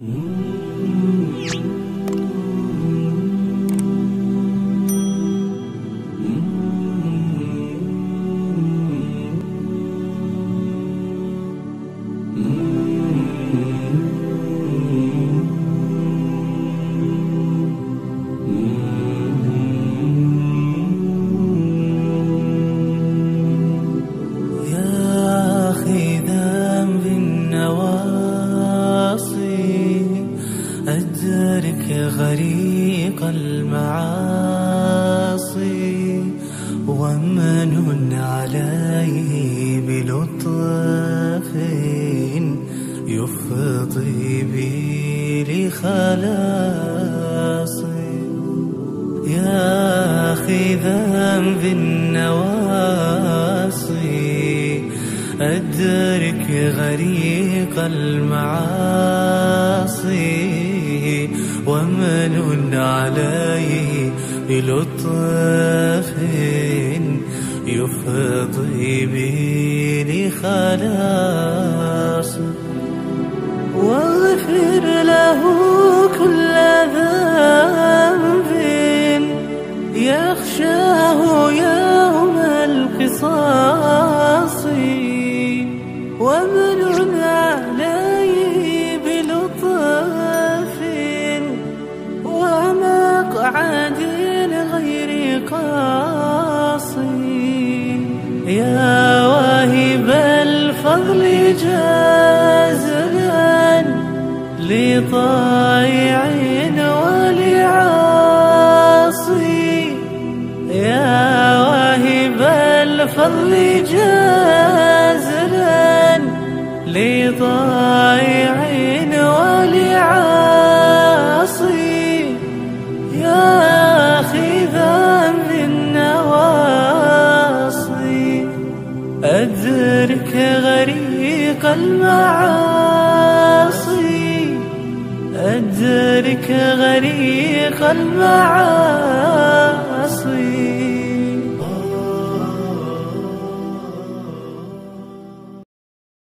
أدرك غريق المعاصي ومن عليه بلطف يفضي بي لخلاصي. يا أخي ذنب النواصي أدرك غريق المعاصي ومن عليه بلطف يفضي بي لخلاص. واغفر له كل ذنب يخشاه يوم القصاص ومن عليه بلطف ومقعد غير قاصي. يا واهب الفضل جازلا لطائع ولعاصي. يا واهب الفضل جازلا لطائع ولعاصي. يا أخي ذنب النواصي أدرك غريق المعاصي أدرك غريق المعاصي